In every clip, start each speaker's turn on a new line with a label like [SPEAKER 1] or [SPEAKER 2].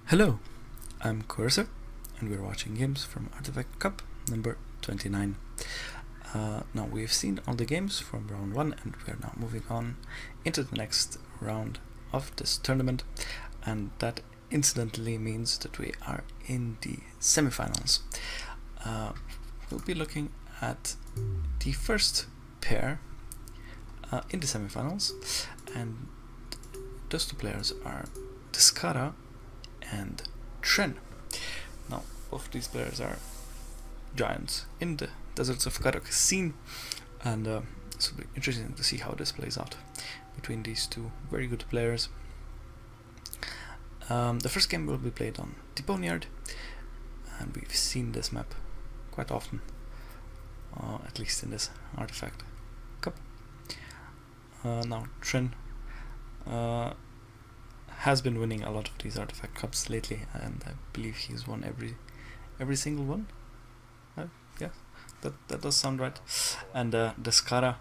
[SPEAKER 1] Hello, I'm Coercer, and we're watching games from ArtifactCup number 29. Now we've seen all the games from round 1, and we're now moving on into the next round of this tournament, and that incidentally means that we are in the semifinals. We'll be looking at the first pair in the semifinals, and those two players are Descara and Tren. Now, both these players are giants in the deserts of Kharak scene, and it's will be interesting to see how this plays out between these two very good players. The first game will be played on the Boneyard, and we've seen this map quite often, at least in this Artifact Cup. Now, Tren has been winning a lot of these Artifact Cups lately, and I believe he's won every single one. Yeah, that does sound right. And Descara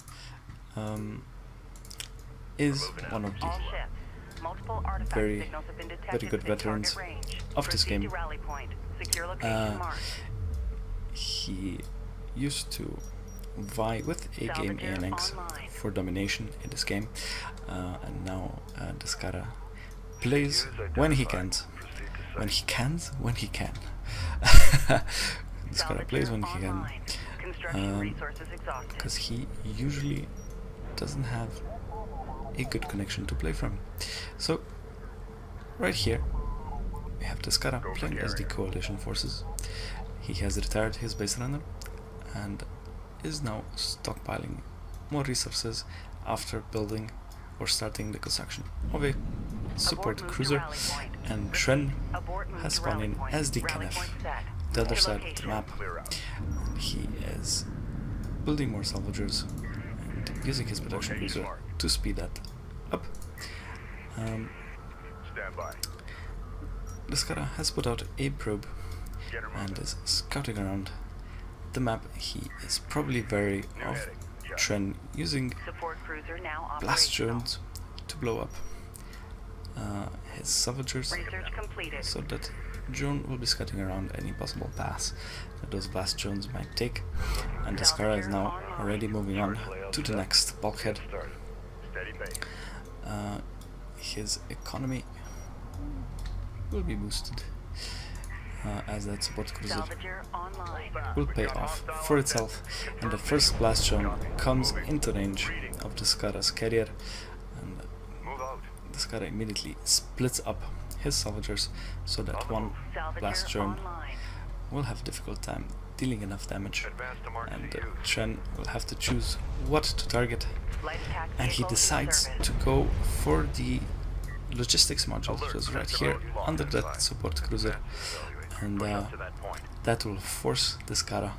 [SPEAKER 1] is one of the very good veterans of this game. He used to vie with a game ANX for domination in this game, and now Descara plays when he can. Descara plays when he can, because he usually doesn't have a good connection to play from. So right here we have Descara playing as the coalition forces. He has retired his base runner and is now stockpiling more resources after building or starting the construction of a support cruiser, and Tren has gone in as the Kenneth, the other side of the map, and he is building more salvagers and using his production cruiser to speed that up. Descara has put out a probe and is scouting around the map. He is probably wary of Tren using blast drones to blow up his salvagers, so that drone will be scouting around any possible paths that those blast drones might take, and Descara is now already moving on to the next bulkhead. His economy will be boosted as that support cruiser will pay off for itself, and the first blast drone comes into range of Descara's carrier, and Descara immediately splits up his salvagers so that one blast drone will have a difficult time dealing enough damage, and Tren will have to choose what to target, and he decides to go for the logistics module, which is right here under that support cruiser, and that will force Descara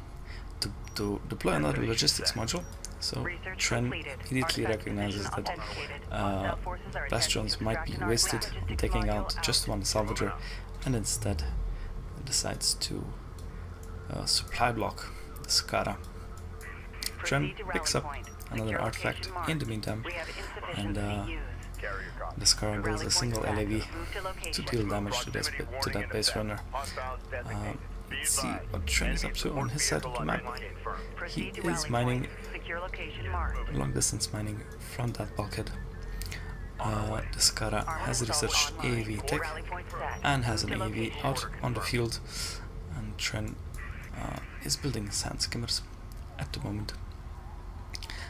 [SPEAKER 1] to deploy another logistics module. So Tren immediately recognizes that blast drones might be wasted on taking out just one salvager, and instead decides to supply block Descara. Tren picks up another artifact in the meantime, and Descara builds a single LAV to deal damage to that base runner. Let's see what Tren is up to on his side of the map. He is mining, long distance mining from that bulkhead. Descara has researched AAV tech and has an AAV out on the field, and Tren is building sand skimmers at the moment.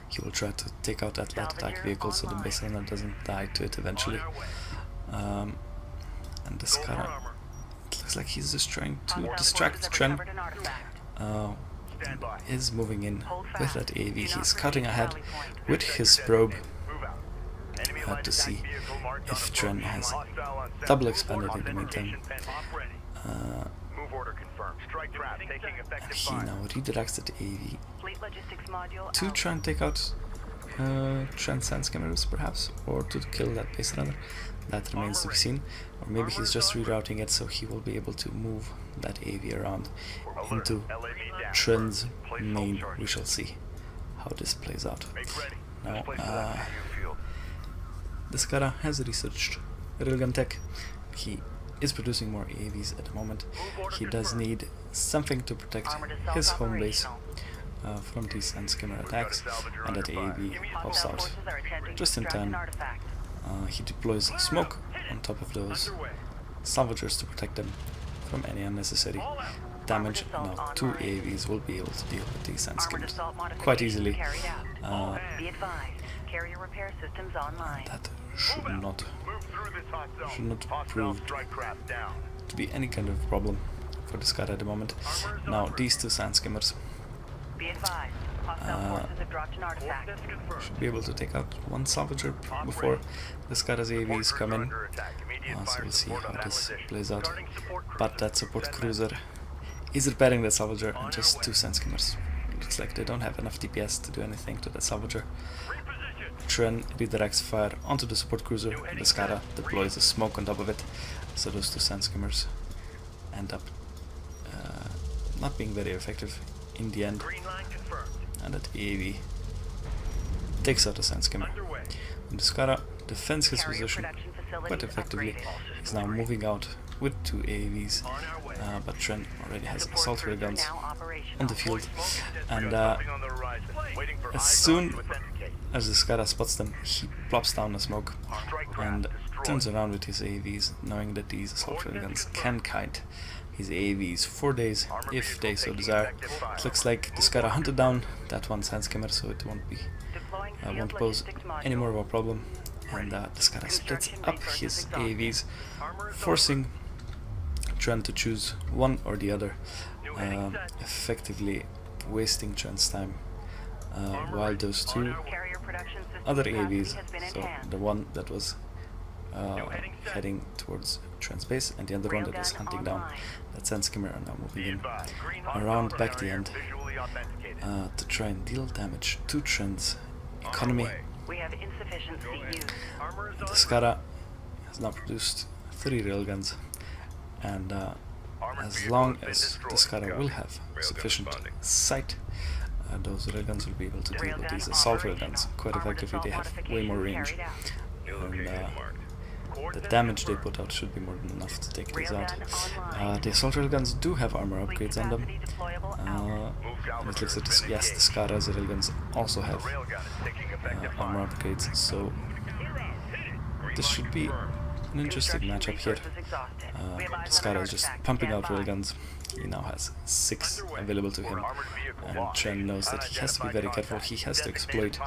[SPEAKER 1] He will try to take out that light attack vehicle so the base runner doesn't die to it eventually. And Descara, it looks like he's just trying to distract Tren. Is moving in with that AV. He's cutting ahead with his probe to see if Tren has double expanded in the meantime. And he now redirects the AV to try and take out Tren sand skimmers, perhaps, or to kill that base runner. That remains to be seen, or maybe he's just rerouting it so he will be able to move that AV around into Tren's main. We shall see how this plays out. Now, Descara has researched railgun tech. He is producing more AAVs at the moment. He does need something to protect his home base from these sand skimmer attacks, and that AAV pops out just in time. He deploys smoke on top of those salvagers to protect them from any unnecessary damage. Now 2 AAVs will be able to deal with these sand skimmers quite easily. That should not prove to be any kind of problem for Descara at the moment. Now these 2 sand skimmers should be able to take out 1 salvager before Descara's AAVs come in. So we'll see how this plays out. But that support cruiser is repairing the salvager and just 2 sand skimmers. Looks like they don't have enough DPS to do anything to that salvager. Tren redirects fire onto the support cruiser, and Descara deploys a smoke on top of it, so those 2 sand skimmers end up not being very effective in the end, and that AAV takes out the sand skimmer. Descara defends his position quite effectively. He's now moving out with 2 AAVs, but Tren already has assault railguns on the field, and as soon as Descara spots them, he plops down the smoke and turns around with his AAVs, knowing that these assault railguns can kite his AAVs for days if they so desire. It looks like Descara hunted down that 1 sand skimmer, so it won't pose any more of a problem, and Descara splits up his AAVs, forcing Tren to choose one or the other, effectively wasting Tren's time, while those 2 other AAVs, so the one that was heading towards Tren's base and the other one that was hunting down that sand skimmer, are now moving in around back the end to try and deal damage to Tren's economy. Descara has now produced 3 railguns, and as long as Descara will have sufficient sight, those railguns will be able to deal with these assault railguns quite effectively. They have way more range, and the damage they put out should be more than enough to take these out. The assault railguns do have armor upgrades on them, and it looks like Descara's railguns also have armor upgrades, so this should be an interesting matchup here. Descara is just pumping out railguns. He now has 6 available to him, and Tren knows that he has to be very careful. He has to exploit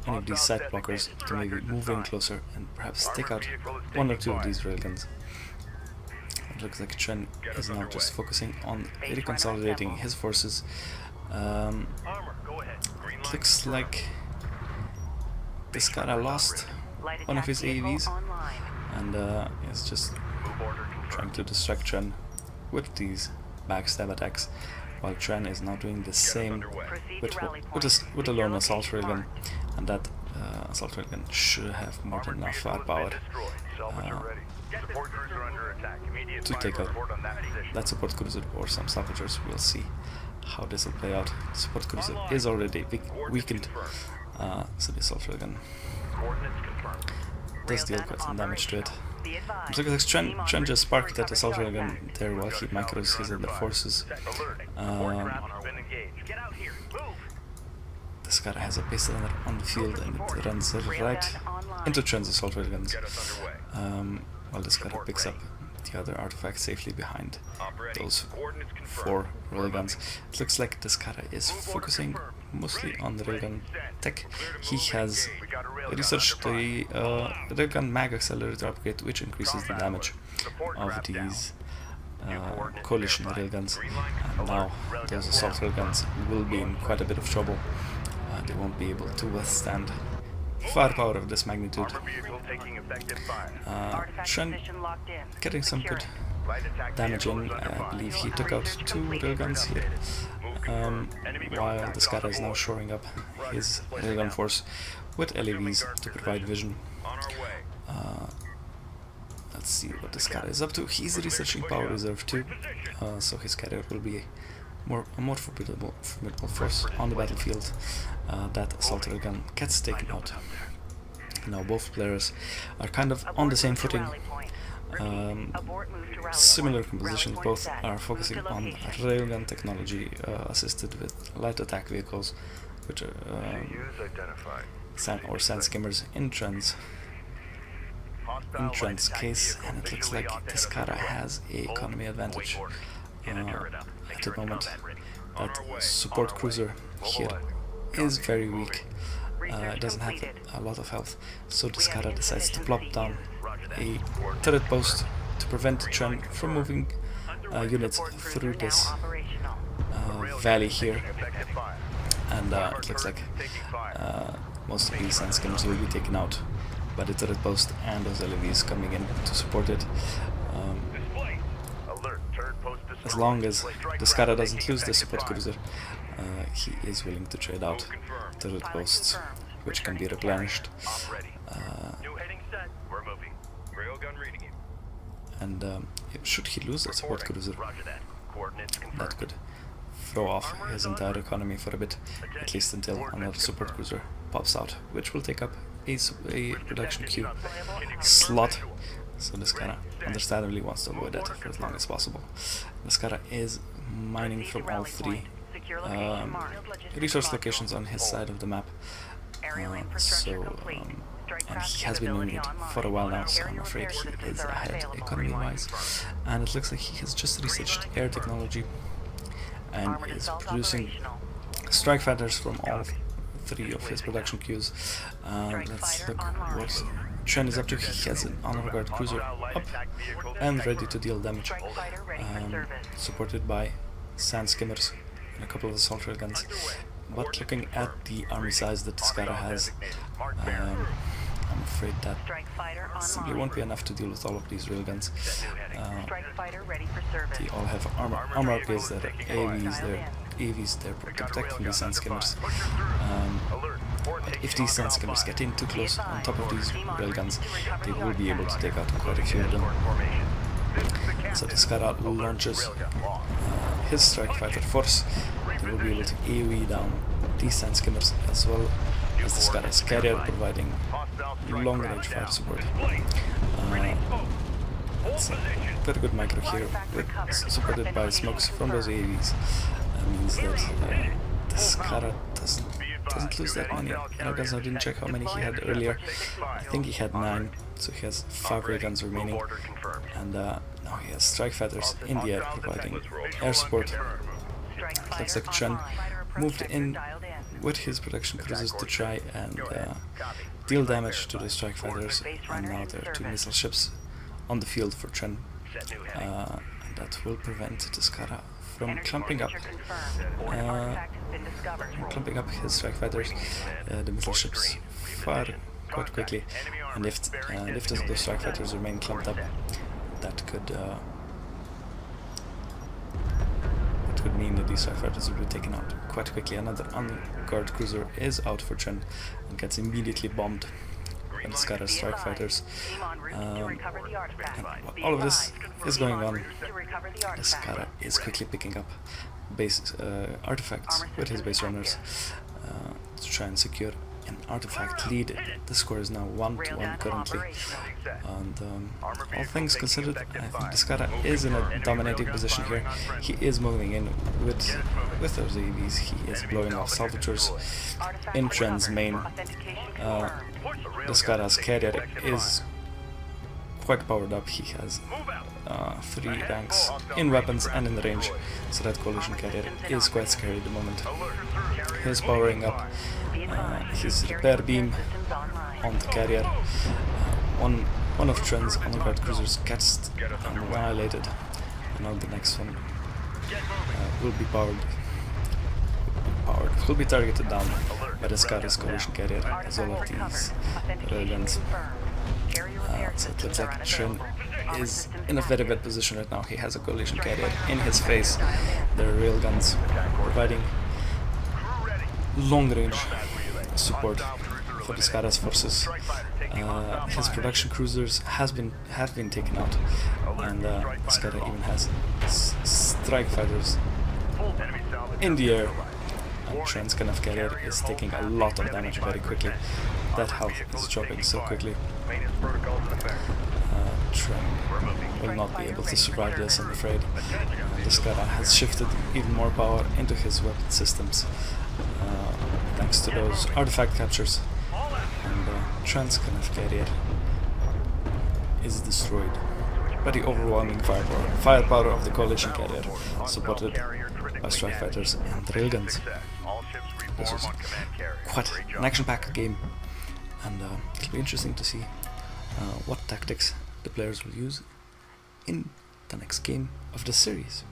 [SPEAKER 1] any of these side blockers to maybe move in closer and perhaps take out 1 or 2 of these railguns. It looks like Tren is now just focusing on reconsolidating his forces. It looks like Descara lost 1 of his AAVs, and is just trying to distract Tren with these backstab attacks, while Tren is now doing the same with a lone assault railgun, and that assault railgun should have more than enough firepower to take out that support cruiser or some salvagers. We'll see how this will play out. The support cruiser is already weakened, so the assault railgun does deal quite some damage to it. Looks like Tren just sparked that assault railgun there while he macros his other forces. Descara has a pistol on the field, and it runs right into Tren's assault railguns, while Descara picks up the other artifact safely behind those 4 railguns. It looks like Descara is focusing mostly on the railgun tech. He has researched the railgun mag accelerator upgrade, which increases the damage of these coalition railguns, and now those assault railguns will be in quite a bit of trouble. They won't be able to withstand firepower of this magnitude. Tren getting some good damage in. I believe he took out 2 railguns here, while Descara is now shoring up his railgun force with LAVs to provide vision. Let's see what Descara is up to. He's researching power reserve too, so his carrier will be a more formidable force on the battlefield. That assault railgun gets taken out. Now both players are kind of on the same footing. Similar compositions, both are focusing on railgun technology assisted with light attack vehicles, which are sand skimmers in Tren's case, and it looks like Descara has a economy advantage at the moment. That support cruiser here is very weak. It doesn't have a lot of health, so Descara decides to plop down a turret post to prevent Tren from moving units through this valley here, and it looks like most of these sand skimmers will be taken out by the turret post and those LAVs coming in to support it. As long as Descara doesn't lose the support cruiser, he is willing to trade out turret posts, which can be replenished. And should he lose that support cruiser, that could throw off his entire economy for a bit, at least until another support cruiser pops out, which will take up a production queue slot. So Descara understandably wants to avoid that for as long as possible. Descara is mining from all three resource locations on his side of the map, and he has been doing it for a while now, so I'm afraid he is ahead economy-wise. And it looks like he has just researched air technology and is producing strike fighters from all three of his production queues. Let's look what Tren is up to. He has an honor guard cruiser up and ready to deal damage, supported by sand skimmers and a couple of assault railguns. But looking at the army size that Descara has, I'm afraid that simply won't be enough to deal with all of these railguns. They all have armor upgrades, that are AVs, they're to protect from these sand skimmers. But if these sand skimmers get in too close on top of these railguns, they will be able to take out quite a few of them. So Descara launches his strike fighter force. They will be able to AoE down these sand skimmers, as well as Descara's carrier providing long-range fire support. It's a very good micro here, supported by smokes from those AVs. That means that Descara doesn't lose that many railguns. I didn't check how many he had earlier. I think he had 9, so he has 5 railguns remaining. And now he has strike fighters in the air providing air support. Looks like Tren moved in with his production cruisers to try and deal damage to the strike fighters, and now there are 2 missile ships on the field for Tren, and that will prevent Descara from clumping up his strike fighters. The missile ships fire quite quickly, and if those strike fighters remain clumped up, that could mean that these strike fighters will be taken out quite quickly. Another on-guard cruiser is out for Tren and gets immediately bombed by Descara's strike fighters. And all of this is going on. Descara is quickly picking up base artifacts with his base runners to try and secure an artifact lead. The score is now 1-1 currently, and all things considered, I think Descara is in a dominating position here. He is moving in with those AVs. He is blowing off salvagers in Tren's main. Descara's carrier is quite powered up. He has 3 ranks in weapons and in range, so that coalition carrier is quite scary at the moment. He's powering up his repair beam on the carrier. One of Tren's on-guard cruisers gets annihilated, and now the next one will be targeted down by Descara's coalition carrier, as well as these railguns. So it looks like Tren is in a very bad position right now. He has a coalition carrier in his face. There are railguns providing long-range support for Descara's forces. His production cruisers have been taken out, and Descara even has strike fighters in the air. And Tren's kind of carrier is taking a lot of damage very quickly. That health is dropping so quickly. Tren will not be able to survive this, I'm afraid. Descara has shifted even more power into his weapon systems, thanks to those artifact captures, and Tren's Knife carrier is destroyed by the overwhelming firepower of the coalition carrier, supported by strike fighters and railguns. This was quite an action-packed game, and it'll be interesting to see what tactics the players will use in the next game of the series.